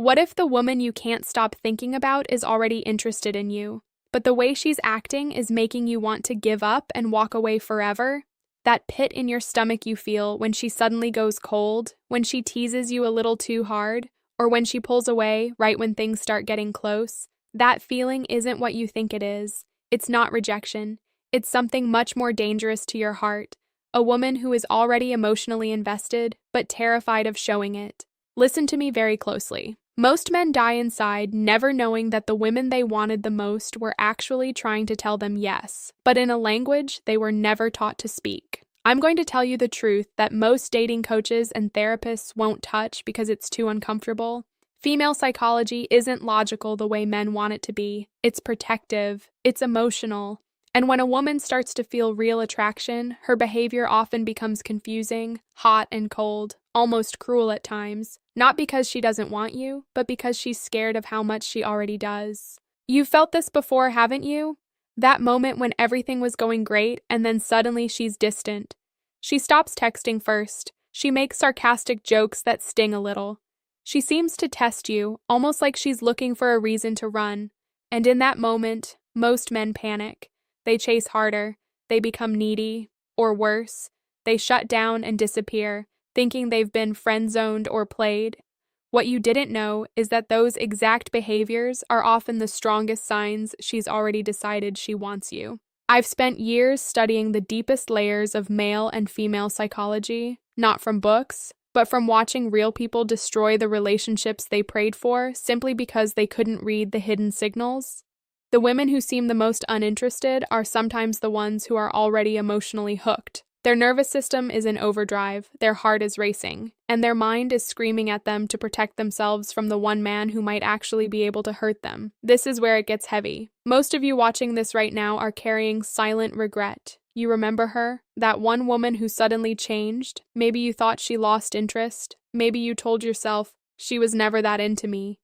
What if the woman you can't stop thinking about is already interested in you, but the way she's acting is making you want to give up and walk away forever? That pit in your stomach you feel when she suddenly goes cold, when she teases you a little too hard, or when she pulls away right when things start getting close, that feeling isn't what you think it is. It's not rejection. It's something much more dangerous to your heart. A woman who is already emotionally invested, but terrified of showing it. Listen to me very closely. Most men die inside never knowing that the women they wanted the most were actually trying to tell them yes, but in a language they were never taught to speak. I'm going to tell you the truth that most dating coaches and therapists won't touch because it's too uncomfortable. Female psychology isn't logical the way men want it to be. It's protective, it's emotional. And when a woman starts to feel real attraction, her behavior often becomes confusing, hot and cold, almost cruel at times. Not because she doesn't want you, but because she's scared of how much she already does. You've felt this before, haven't you? That moment when everything was going great and then suddenly she's distant. She stops texting first. She makes sarcastic jokes that sting a little. She seems to test you, almost like she's looking for a reason to run. And in that moment, most men panic. They chase harder, they become needy, or worse, they shut down and disappear, thinking they've been friend-zoned or played. What you didn't know is that those exact behaviors are often the strongest signs she's already decided she wants you. I've spent years studying the deepest layers of male and female psychology, not from books, but from watching real people destroy the relationships they prayed for simply because they couldn't read the hidden signals. The women who seem the most uninterested are sometimes the ones who are already emotionally hooked. Their nervous system is in overdrive, their heart is racing, and their mind is screaming at them to protect themselves from the one man who might actually be able to hurt them. This is where it gets heavy. Most of you watching this right now are carrying silent regret. You remember her? That one woman who suddenly changed? Maybe you thought she lost interest. Maybe you told yourself, she was never that into me.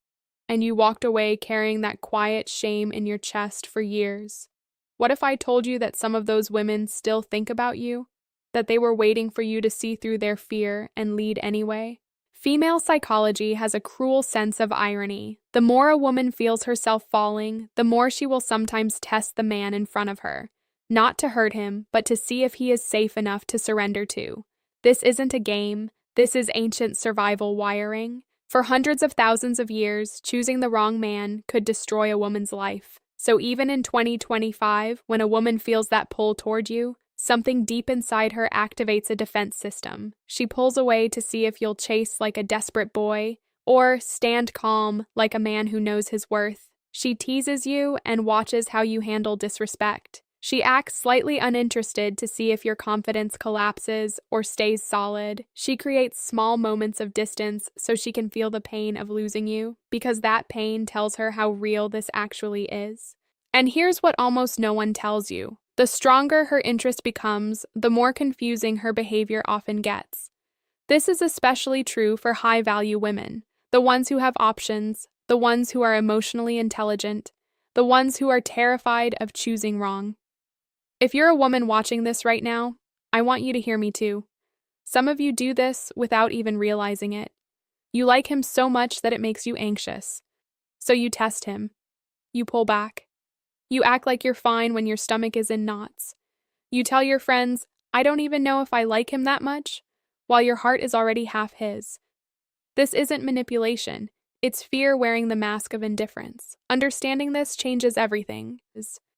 And you walked away carrying that quiet shame in your chest for years. What if I told you that some of those women still think about you? That they were waiting for you to see through their fear and lead anyway? Female psychology has a cruel sense of irony. The more a woman feels herself falling, the more she will sometimes test the man in front of her. Not to hurt him, but to see if he is safe enough to surrender to. This isn't a game. This is ancient survival wiring. For hundreds of thousands of years, choosing the wrong man could destroy a woman's life. So even in 2025, when a woman feels that pull toward you, something deep inside her activates a defense system. She pulls away to see if you'll chase like a desperate boy, or stand calm like a man who knows his worth. She teases you and watches how you handle disrespect. She acts slightly uninterested to see if your confidence collapses or stays solid. She creates small moments of distance so she can feel the pain of losing you, because that pain tells her how real this actually is. And here's what almost no one tells you. The stronger her interest becomes, the more confusing her behavior often gets. This is especially true for high-value women, the ones who have options, the ones who are emotionally intelligent, the ones who are terrified of choosing wrong. If you're a woman watching this right now, I want you to hear me too. Some of you do this without even realizing it. You like him so much that it makes you anxious. So you test him. You pull back. You act like you're fine when your stomach is in knots. You tell your friends, I don't even know if I like him that much, while your heart is already half his. This isn't manipulation. It's fear wearing the mask of indifference. Understanding this changes everything.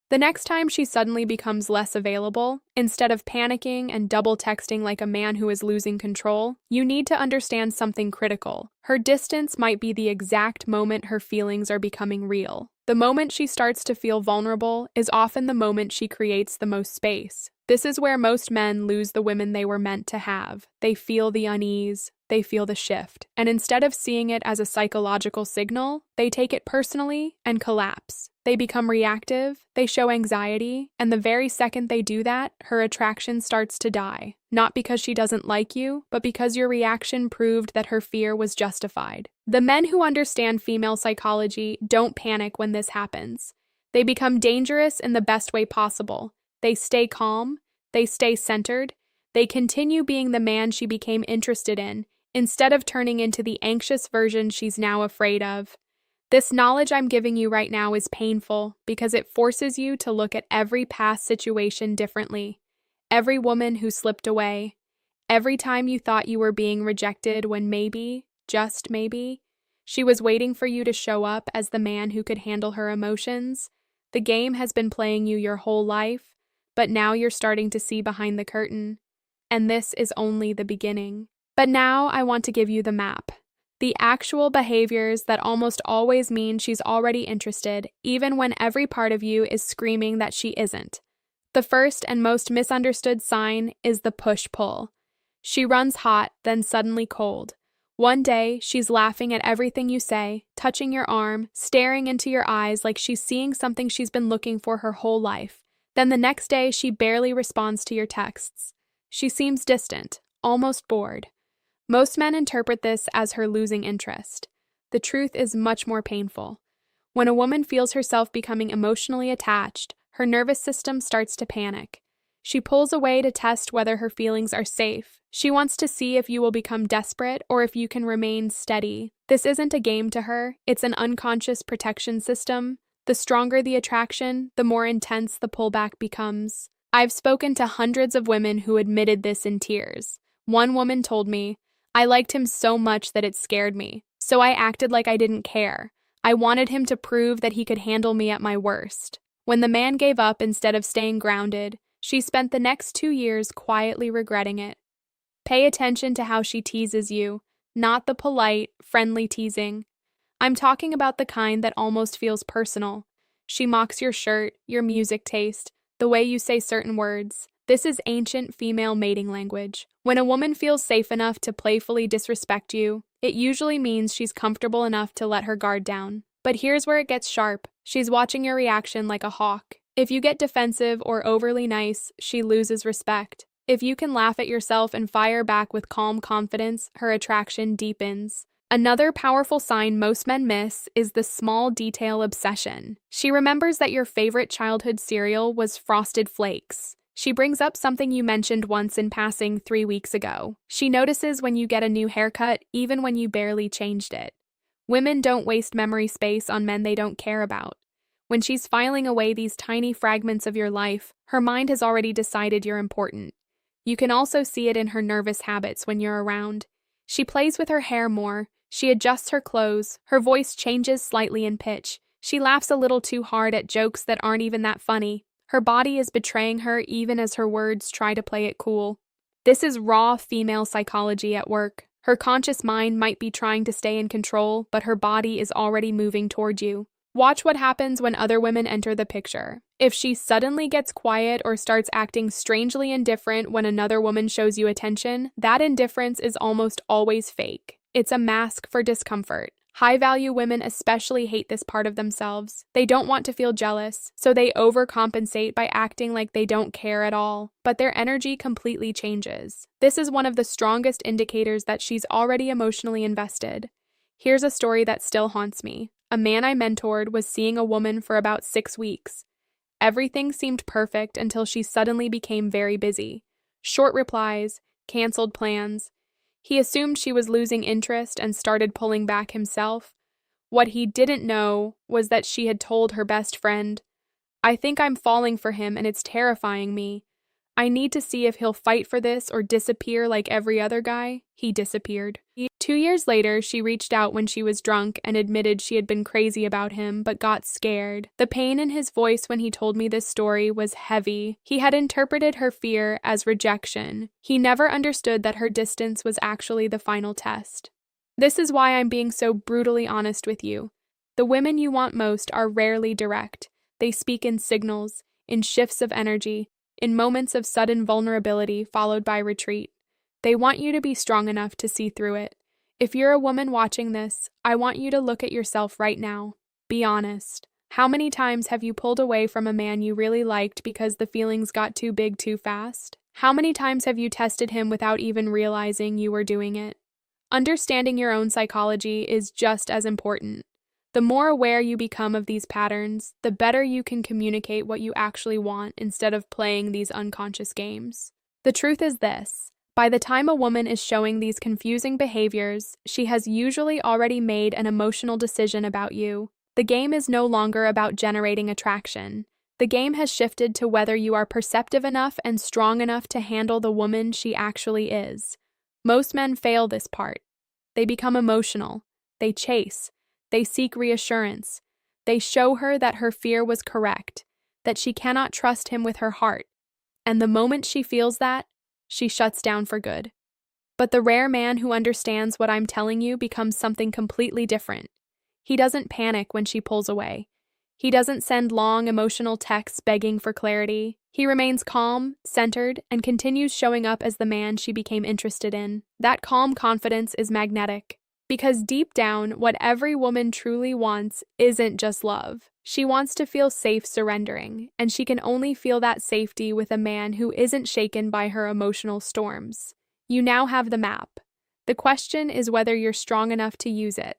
The next time she suddenly becomes less available, instead of panicking and double texting like a man who is losing control, you need to understand something critical. Her distance might be the exact moment her feelings are becoming real. The moment she starts to feel vulnerable is often the moment she creates the most space. This is where most men lose the women they were meant to have. They feel the unease, they feel the shift, and instead of seeing it as a psychological signal, they take it personally and collapse. They become reactive, they show anxiety, and the very second they do that, her attraction starts to die. Not because she doesn't like you, but because your reaction proved that her fear was justified. The men who understand female psychology don't panic when this happens. They become dangerous in the best way possible. They stay calm, they stay centered, they continue being the man she became interested in, instead of turning into the anxious version she's now afraid of. This knowledge I'm giving you right now is painful because it forces you to look at every past situation differently. Every woman who slipped away. Every time you thought you were being rejected when maybe, just maybe, she was waiting for you to show up as the man who could handle her emotions. The game has been playing you your whole life, but now you're starting to see behind the curtain. And this is only the beginning. But now I want to give you the map. The actual behaviors that almost always mean she's already interested, even when every part of you is screaming that she isn't. The first and most misunderstood sign is the push-pull. She runs hot, then suddenly cold. One day, she's laughing at everything you say, touching your arm, staring into your eyes like she's seeing something she's been looking for her whole life. Then the next day, she barely responds to your texts. She seems distant, almost bored. Most men interpret this as her losing interest. The truth is much more painful. When a woman feels herself becoming emotionally attached, her nervous system starts to panic. She pulls away to test whether her feelings are safe. She wants to see if you will become desperate or if you can remain steady. This isn't a game to her, it's an unconscious protection system. The stronger the attraction, the more intense the pullback becomes. I've spoken to hundreds of women who admitted this in tears. One woman told me, "I liked him so much that it scared me, so I acted like I didn't care. I wanted him to prove that he could handle me at my worst." When the man gave up instead of staying grounded, she spent the next 2 years quietly regretting it. Pay attention to how she teases you, not the polite, friendly teasing. I'm talking about the kind that almost feels personal. She mocks your shirt, your music taste, the way you say certain words. This is ancient female mating language. When a woman feels safe enough to playfully disrespect you, it usually means she's comfortable enough to let her guard down. But here's where it gets sharp. She's watching your reaction like a hawk. If you get defensive or overly nice, she loses respect. If you can laugh at yourself and fire back with calm confidence, her attraction deepens. Another powerful sign most men miss is the small detail obsession. She remembers that your favorite childhood cereal was Frosted Flakes. She brings up something you mentioned once in passing 3 weeks ago. She notices when you get a new haircut, even when you barely changed it. Women don't waste memory space on men they don't care about. When she's filing away these tiny fragments of your life, her mind has already decided you're important. You can also see it in her nervous habits when you're around. She plays with her hair more. She adjusts her clothes. Her voice changes slightly in pitch. She laughs a little too hard at jokes that aren't even that funny. Her body is betraying her even as her words try to play it cool. This is raw female psychology at work. Her conscious mind might be trying to stay in control, but her body is already moving toward you. Watch what happens when other women enter the picture. If she suddenly gets quiet or starts acting strangely indifferent when another woman shows you attention, that indifference is almost always fake. It's a mask for discomfort. High-value women especially hate this part of themselves. They don't want to feel jealous, so they overcompensate by acting like they don't care at all, but their energy completely changes. This is one of the strongest indicators that she's already emotionally invested. Here's a story that still haunts me. A man I mentored was seeing a woman for about 6 weeks. Everything seemed perfect until she suddenly became very busy. Short replies, canceled plans. He assumed she was losing interest and started pulling back himself. What he didn't know was that she had told her best friend, "I think I'm falling for him and it's terrifying me. I need to see if he'll fight for this or disappear like every other guy." He disappeared. 2 years later, she reached out when she was drunk and admitted she had been crazy about him but got scared. The pain in his voice when he told me this story was heavy. He had interpreted her fear as rejection. He never understood that her distance was actually the final test. This is why I'm being so brutally honest with you. The women you want most are rarely direct. They speak in signals, in shifts of energy, in moments of sudden vulnerability followed by retreat. They want you to be strong enough to see through it. If you're a woman watching this, I want you to look at yourself right now. Be honest. How many times have you pulled away from a man you really liked because the feelings got too big too fast? How many times have you tested him without even realizing you were doing it? Understanding your own psychology is just as important. The more aware you become of these patterns, the better you can communicate what you actually want instead of playing these unconscious games. The truth is this: By the time a woman is showing these confusing behaviors, she has usually already made an emotional decision about you. The game is no longer about generating attraction. The game has shifted to whether you are perceptive enough and strong enough to handle the woman she actually is. Most men fail this part. They become emotional. They chase. They seek reassurance. They show her that her fear was correct, that she cannot trust him with her heart. And the moment she feels that, she shuts down for good. But the rare man who understands what I'm telling you becomes something completely different. He doesn't panic when she pulls away. He doesn't send long, emotional texts begging for clarity. He remains calm, centered, and continues showing up as the man she became interested in. That calm confidence is magnetic. Because deep down, what every woman truly wants isn't just love. She wants to feel safe surrendering, and she can only feel that safety with a man who isn't shaken by her emotional storms. You now have the map. The question is whether you're strong enough to use it.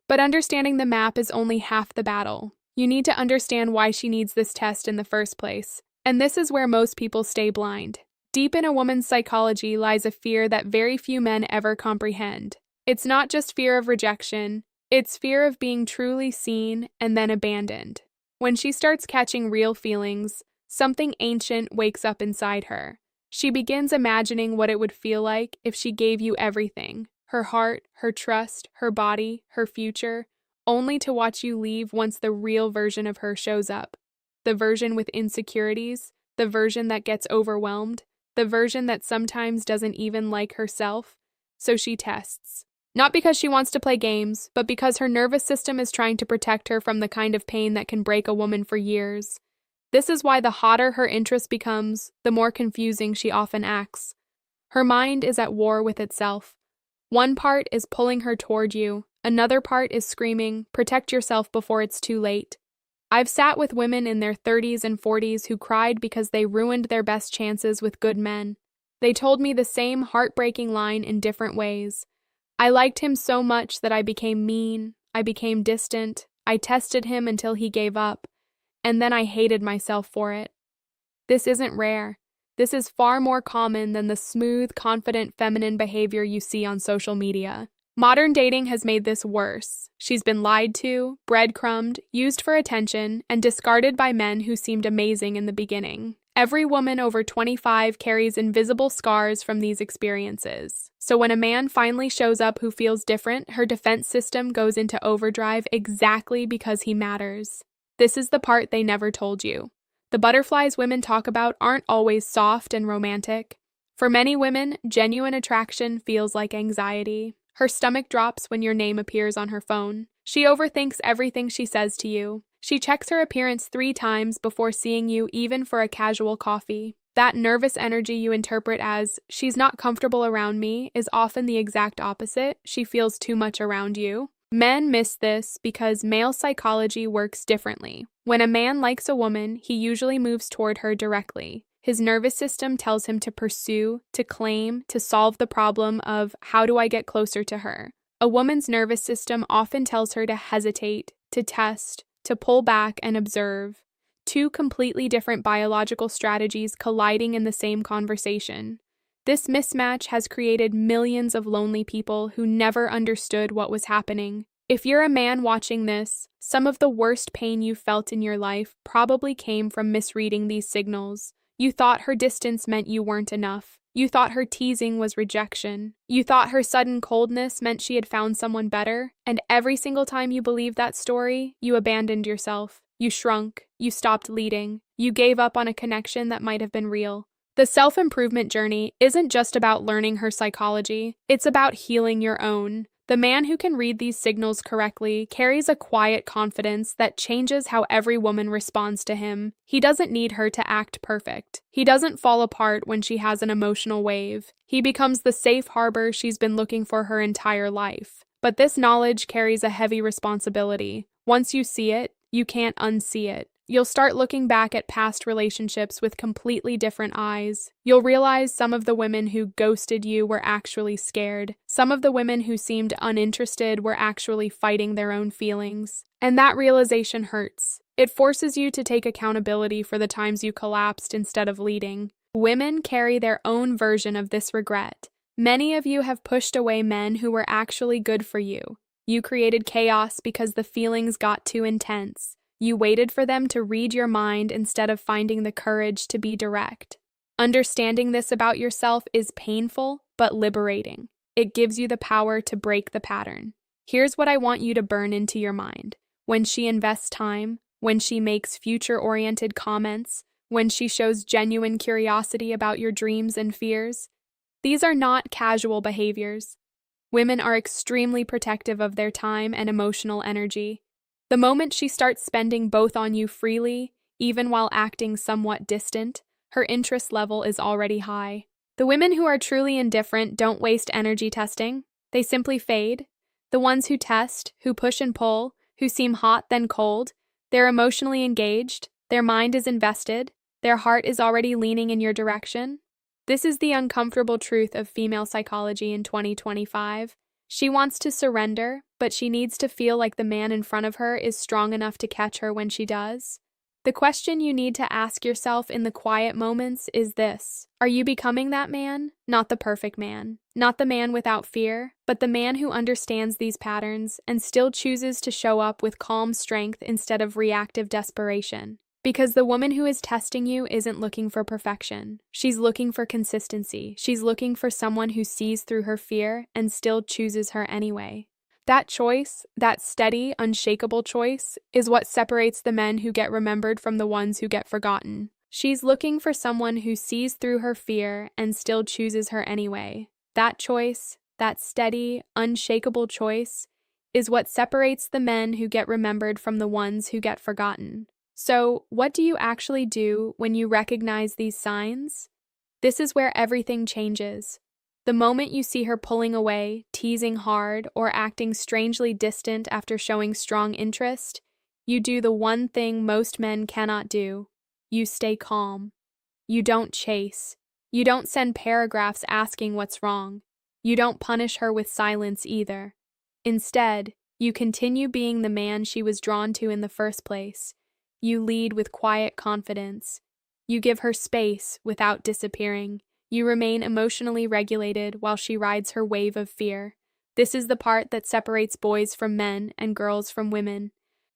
But understanding the map is only half the battle. You need to understand why she needs this test in the first place. And this is where most people stay blind. Deep in a woman's psychology lies a fear that very few men ever comprehend. It's not just fear of rejection, it's fear of being truly seen and then abandoned. When she starts catching real feelings, something ancient wakes up inside her. She begins imagining what it would feel like if she gave you everything, her heart, her trust, her body, her future, only to watch you leave once the real version of her shows up. The version with insecurities, the version that gets overwhelmed, the version that sometimes doesn't even like herself. So she tests. Not because she wants to play games, but because her nervous system is trying to protect her from the kind of pain that can break a woman for years. This is why the hotter her interest becomes, the more confusing she often acts. Her mind is at war with itself. One part is pulling her toward you, another part is screaming, "Protect yourself before it's too late." I've sat with women in their 30s and 40s who cried because they ruined their best chances with good men. They told me the same heartbreaking line in different ways. I liked him so much that I became mean, I became distant, I tested him until he gave up, and then I hated myself for it. This isn't rare. This is far more common than the smooth, confident, feminine behavior you see on social media. Modern dating has made this worse. She's been lied to, breadcrumbed, used for attention, and discarded by men who seemed amazing in the beginning. Every woman over 25 carries invisible scars from these experiences. So when a man finally shows up who feels different, her defense system goes into overdrive exactly because he matters. This is the part they never told you. The butterflies women talk about aren't always soft and romantic. For many women, genuine attraction feels like anxiety. Her stomach drops when your name appears on her phone. She overthinks everything she says to you. She checks her appearance 3 times before seeing you, even for a casual coffee. That nervous energy you interpret as, "she's not comfortable around me," is often the exact opposite. She feels too much around you. Men miss this because male psychology works differently. When a man likes a woman, he usually moves toward her directly. His nervous system tells him to pursue, to claim, to solve the problem of, how do I get closer to her? A woman's nervous system often tells her to hesitate, to test, to pull back and observe. 2 completely different biological strategies colliding in the same conversation. This mismatch has created millions of lonely people who never understood what was happening. If you're a man watching this, some of the worst pain you felt in your life probably came from misreading these signals. You thought her distance meant you weren't enough. You thought her teasing was rejection. You thought her sudden coldness meant she had found someone better. And every single time you believed that story, you abandoned yourself. You shrunk. You stopped leading. You gave up on a connection that might have been real. The self-improvement journey isn't just about learning her psychology. It's about healing your own. The man who can read these signals correctly carries a quiet confidence that changes how every woman responds to him. He doesn't need her to act perfect. He doesn't fall apart when she has an emotional wave. He becomes the safe harbor she's been looking for her entire life. But this knowledge carries a heavy responsibility. Once you see it, you can't unsee it. You'll start looking back at past relationships with completely different eyes. You'll realize some of the women who ghosted you were actually scared. Some of the women who seemed uninterested were actually fighting their own feelings. And that realization hurts. It forces you to take accountability for the times you collapsed instead of leading. Women carry their own version of this regret. Many of you have pushed away men who were actually good for you. You created chaos because the feelings got too intense. You waited for them to read your mind instead of finding the courage to be direct. Understanding this about yourself is painful, but liberating. It gives you the power to break the pattern. Here's what I want you to burn into your mind. When she invests time, when she makes future-oriented comments, when she shows genuine curiosity about your dreams and fears, these are not casual behaviors. Women are extremely protective of their time and emotional energy. The moment she starts spending both on you freely, even while acting somewhat distant, her interest level is already high. The women who are truly indifferent don't waste energy testing. They simply fade. The ones who test, who push and pull, who seem hot then cold, they're emotionally engaged, their mind is invested, their heart is already leaning in your direction. This is the uncomfortable truth of female psychology in 2025. She wants to surrender, but she needs to feel like the man in front of her is strong enough to catch her when she does. The question you need to ask yourself in the quiet moments is this: are you becoming that man? Not the perfect man. Not the man without fear, but the man who understands these patterns and still chooses to show up with calm strength instead of reactive desperation. Because the woman who is testing you isn't looking for perfection. She's looking for consistency. She's looking for someone who sees through her fear and still chooses her anyway. That choice, that steady, unshakable choice, is what separates the men who get remembered from the ones who get forgotten. She's looking for someone who sees through her fear and still chooses her anyway. That choice, that steady, unshakable choice, is what separates the men who get remembered from the ones who get forgotten. So, what do you actually do when you recognize these signs? This is where everything changes. The moment you see her pulling away, teasing hard, or acting strangely distant after showing strong interest, you do the one thing most men cannot do. You stay calm. You don't chase. You don't send paragraphs asking what's wrong. You don't punish her with silence either. Instead, you continue being the man she was drawn to in the first place. You lead with quiet confidence. You give her space without disappearing. You remain emotionally regulated while she rides her wave of fear. This is the part that separates boys from men and girls from women.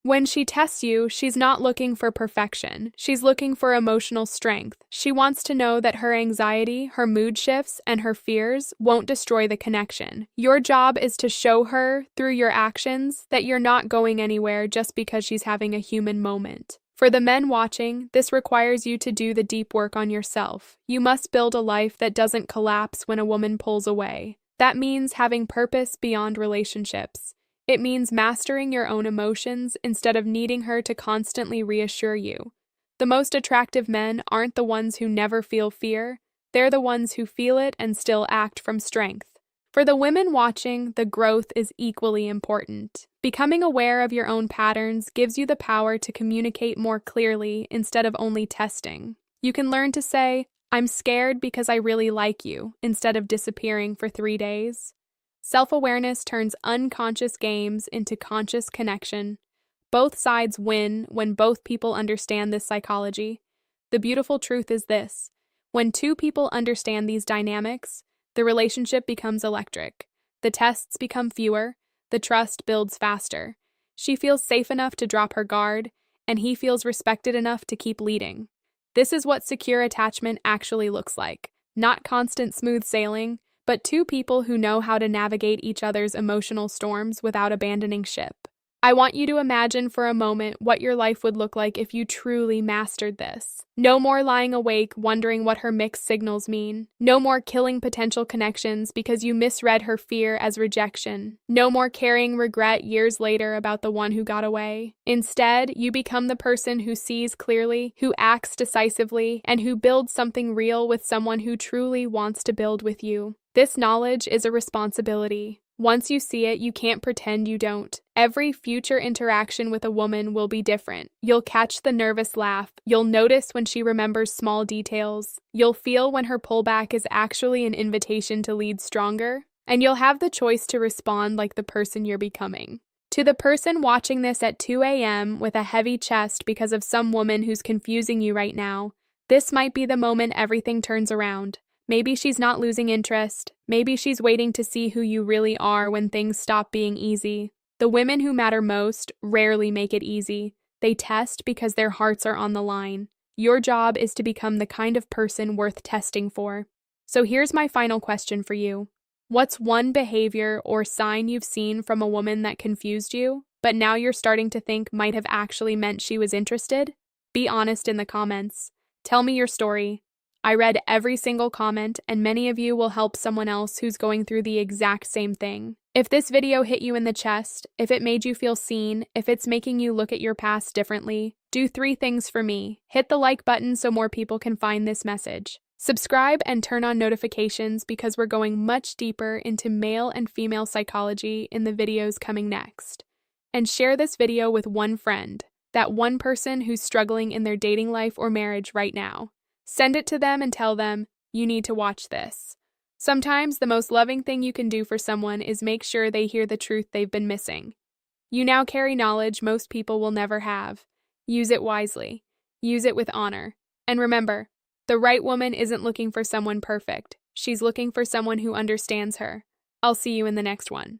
When she tests you, she's not looking for perfection. She's looking for emotional strength. She wants to know that her anxiety, her mood shifts, and her fears won't destroy the connection. Your job is to show her, through your actions, that you're not going anywhere just because she's having a human moment. For the men watching, this requires you to do the deep work on yourself. You must build a life that doesn't collapse when a woman pulls away. That means having purpose beyond relationships. It means mastering your own emotions instead of needing her to constantly reassure you. The most attractive men aren't the ones who never feel fear. They're the ones who feel it and still act from strength. For the women watching, the growth is equally important. Becoming aware of your own patterns gives you the power to communicate more clearly instead of only testing. You can learn to say, "I'm scared because I really like you," instead of disappearing for 3 days. Self-awareness turns unconscious games into conscious connection. Both sides win when both people understand this psychology. The beautiful truth is this: when two people understand these dynamics, the relationship becomes electric. The tests become fewer. The trust builds faster. She feels safe enough to drop her guard, and he feels respected enough to keep leading. This is what secure attachment actually looks like. Not constant smooth sailing, but two people who know how to navigate each other's emotional storms without abandoning ship. I want you to imagine for a moment what your life would look like if you truly mastered this. No more lying awake wondering what her mixed signals mean. No more killing potential connections because you misread her fear as rejection. No more carrying regret years later about the one who got away. Instead, you become the person who sees clearly, who acts decisively, and who builds something real with someone who truly wants to build with you. This knowledge is a responsibility. Once you see it, you can't pretend you don't. Every future interaction with a woman will be different. You'll catch the nervous laugh. You'll notice when she remembers small details. You'll feel when her pullback is actually an invitation to lead stronger. And you'll have the choice to respond like the person you're becoming. To the person watching this at 2 a.m. with a heavy chest because of some woman who's confusing you right now, This might be the moment everything turns around. Maybe she's not losing interest. Maybe she's waiting to see who you really are when things stop being easy. The women who matter most rarely make it easy. They test because their hearts are on the line. Your job is to become the kind of person worth testing for. So here's my final question for you. What's one behavior or sign you've seen from a woman that confused you, but now you're starting to think might have actually meant she was interested? Be honest in the comments. Tell me your story. I read every single comment, and many of you will help someone else who's going through the exact same thing. If this video hit you in the chest, if it made you feel seen, if it's making you look at your past differently, do 3 things for me. Hit the like button so more people can find this message. Subscribe and turn on notifications because we're going much deeper into male and female psychology in the videos coming next. And share this video with one friend, that one person who's struggling in their dating life or marriage right now. Send it to them and tell them, you need to watch this. Sometimes the most loving thing you can do for someone is make sure they hear the truth they've been missing. You now carry knowledge most people will never have. Use it wisely. Use it with honor. And remember, the right woman isn't looking for someone perfect. She's looking for someone who understands her. I'll see you in the next one.